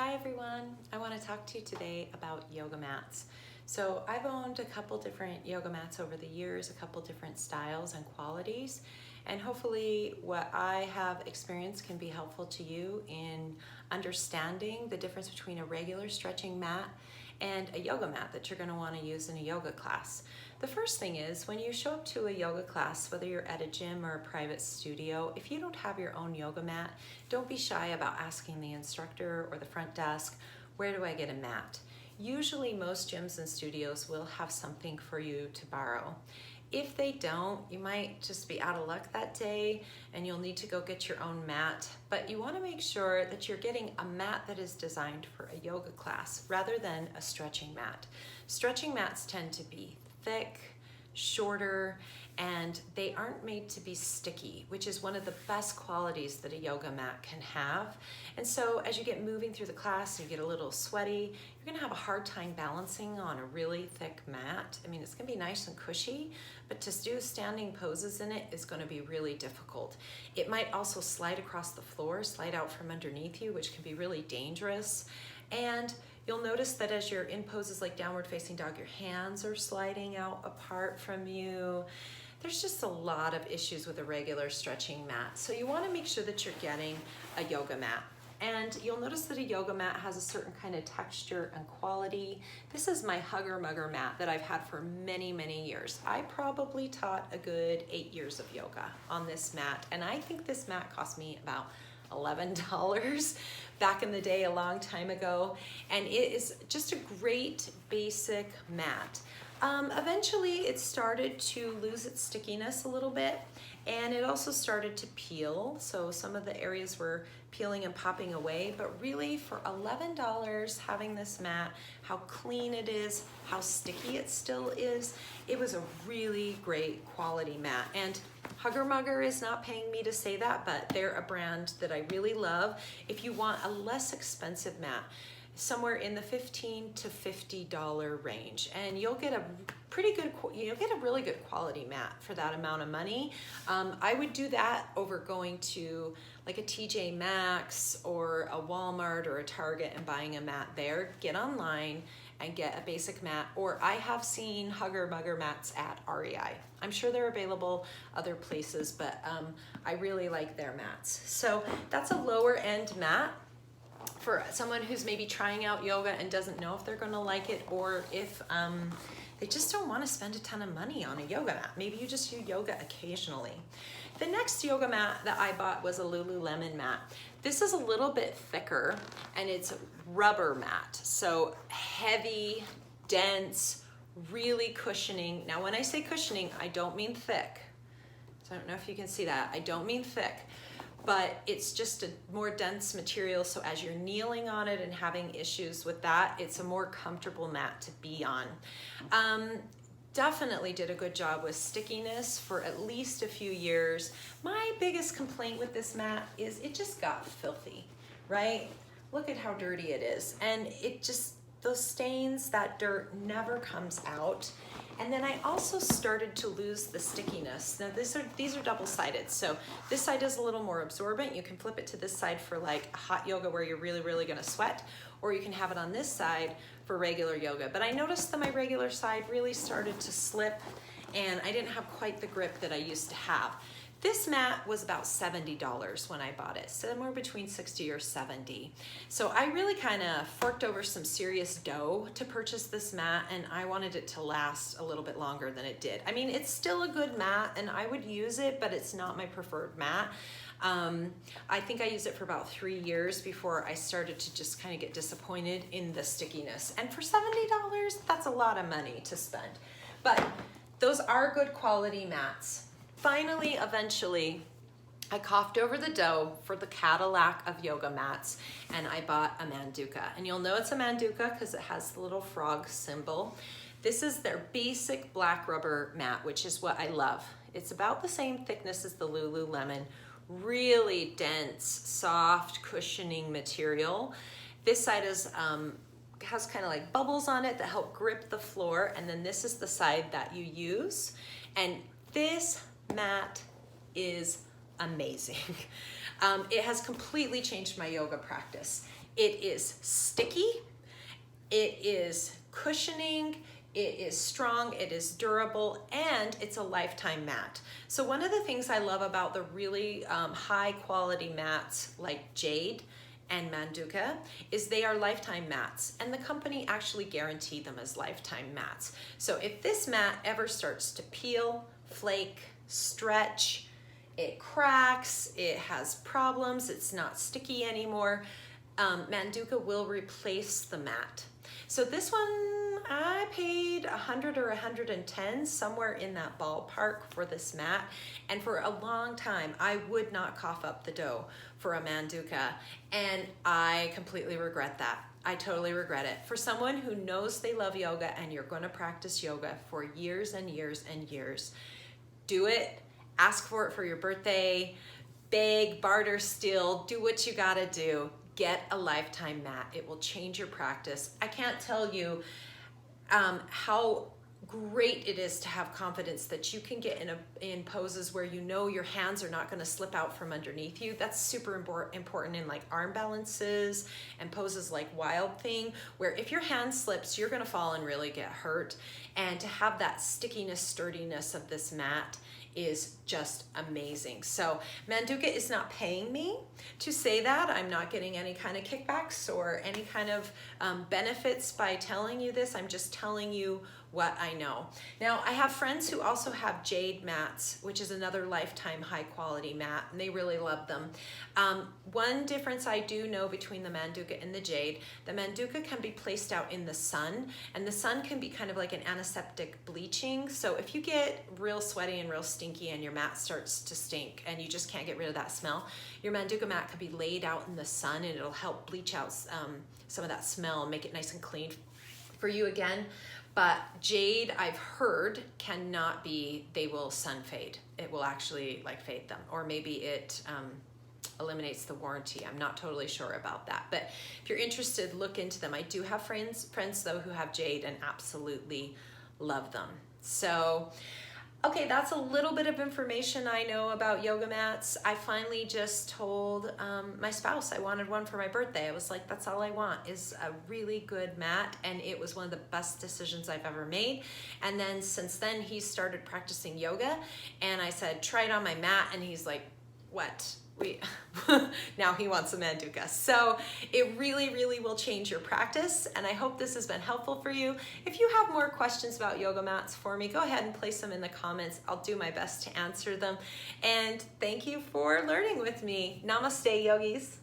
Hi everyone, I want to talk to you today about yoga mats. So I've owned a couple different yoga mats over the years, a couple different styles and qualities, and hopefully what I have experienced can be helpful to you in understanding the difference between a regular stretching mat and a yoga mat that you're going to want to use in a yoga class. The first thing is, when you show up to a yoga class, whether you're at a gym or a private studio, if you don't have your own yoga mat, don't be shy about asking the instructor or the front desk, where do I get a mat? Usually most gyms and studios will have something for you to borrow. If they don't, you might just be out of luck that day and you'll need to go get your own mat, but you want to make sure that you're getting a mat that is designed for a yoga class rather than a stretching mat. Stretching mats tend to be thick, shorter, and they aren't made to be sticky, which is one of the best qualities that a yoga mat can have. And so as you get moving through the class and you get a little sweaty, you're gonna have a hard time balancing on a really thick mat. I mean, it's gonna be nice and cushy, but to do standing poses in it is gonna be really difficult. It might also slide across the floor, slide out from underneath you, which can be really dangerous. And you'll notice that as you're in poses like downward facing dog, your hands are sliding out apart from you. There's just a lot of issues with a regular stretching mat. So you want to make sure that you're getting a yoga mat. And you'll notice that a yoga mat has a certain kind of texture and quality. This is my HuggerMugger mat that I've had for many, many years. I probably taught a good 8 years of yoga on this mat. And I think this mat cost me about $11 back in the day, a long time ago. And it is just a great basic mat. Eventually it started to lose its stickiness a little bit, and it also started to peel. So some of the areas were peeling and popping away, but really for $11 having this mat, how clean it is, how sticky it still is, it was a really great quality mat. And HuggerMugger is not paying me to say that, but they're a brand that I really love. If you want a less expensive mat, somewhere in the $15 to $50 range, and you'll get a really good quality mat for that amount of money. I would do that over going to like a TJ Maxx or a Walmart or a Target and buying a mat there. Get online and get a basic mat, or I have seen HuggerMugger mats at REI. I'm sure they're available other places, but I really like their mats. So that's a lower end mat for someone who's maybe trying out yoga and doesn't know if they're gonna like it, or if they just don't wanna spend a ton of money on a yoga mat. Maybe you just do yoga occasionally. The next yoga mat that I bought was a Lululemon mat. This is a little bit thicker and it's rubber mat. So heavy, dense, really cushioning. Now when I say cushioning, I don't mean thick. So I don't know if you can see that. I don't mean thick, but it's just a more dense material. So as you're kneeling on it and having issues with that, it's a more comfortable mat to be on. Definitely did a good job with stickiness for at least a few years. My biggest complaint with this mat is it just got filthy, right? Look at how dirty it is. And it just, those stains, that dirt never comes out. And then I also started to lose the stickiness. Now these are double-sided. So this side is a little more absorbent. You can flip it to this side for like hot yoga where you're really, really gonna sweat, or you can have it on this side for regular yoga. But I noticed that my regular side really started to slip and I didn't have quite the grip that I used to have. This mat was about $70 when I bought it, somewhere between 60 or 70. So I really kind of forked over some serious dough to purchase this mat, and I wanted it to last a little bit longer than it did. I mean, it's still a good mat and I would use it, but it's not my preferred mat. I think I used it for about 3 years before I started to just kind of get disappointed in the stickiness. And for $70, that's a lot of money to spend. But those are good quality mats. Finally, eventually, I coughed over the dough for the Cadillac of yoga mats, and I bought a Manduca. And you'll know it's a Manduca because it has the little frog symbol. This is their basic black rubber mat, which is what I love. It's about the same thickness as the Lululemon, really dense, soft, cushioning material. This side is has kind of like bubbles on it that help grip the floor, and then this is the side that you use. And this mat is amazing. It has completely changed my yoga practice. It is sticky, it is cushioning, it is strong, it is durable, and it's a lifetime mat. So one of the things I love about the really high quality mats like Jade and Manduca is they are lifetime mats, and the company actually guaranteed them as lifetime mats. So if this mat ever starts to peel, flake, stretch, it cracks, it has problems, it's not sticky anymore, Manduca will replace the mat. So this one, I paid 100 or 110, somewhere in that ballpark for this mat. And for a long time, I would not cough up the dough for a Manduca. And I completely regret that. I totally regret it. For someone who knows they love yoga and you're going to practice yoga for years and years and years, do it. Ask for it for your birthday. Beg, barter, steal, do what you gotta do. Get a lifetime mat. It will change your practice. I can't tell you how great it is to have confidence that you can get in poses where you know your hands are not going to slip out from underneath you. That's super important in like arm balances and poses like Wild Thing, where if your hand slips, you're going to fall and really get hurt. And to have that stickiness, sturdiness of this mat is just amazing. So Manduca is not paying me to say that. I'm not getting any kind of kickbacks or any kind of benefits by telling you this. I'm just telling you what I know. Now, I have friends who also have Jade mats, which is another lifetime high quality mat, and they really love them. One difference I do know between the Manduca and the Jade, the Manduca can be placed out in the sun, and the sun can be kind of like an antiseptic bleaching. So if you get real sweaty and real stinky and your mat starts to stink and you just can't get rid of that smell, your Manduca mat can be laid out in the sun and it'll help bleach out some of that smell and make it nice and clean for you again. But Jade, I've heard, cannot be, they will sun fade. It will actually like fade them, or maybe it eliminates the warranty. I'm not totally sure about that. But if you're interested, look into them. I do have friends though who have Jade and absolutely love them. So, okay, that's a little bit of information I know about yoga mats. I finally just told my spouse I wanted one for my birthday. I was like, that's all I want is a really good mat, and it was one of the best decisions I've ever made. And then since then, he started practicing yoga, and I said, try it on my mat, and he's like, what? Now he wants a Manduca. So it really, really will change your practice, and I hope this has been helpful for you. If you have more questions about yoga mats for me, go ahead and place them in the comments. I'll do my best to answer them. And thank you for learning with me. Namaste, yogis.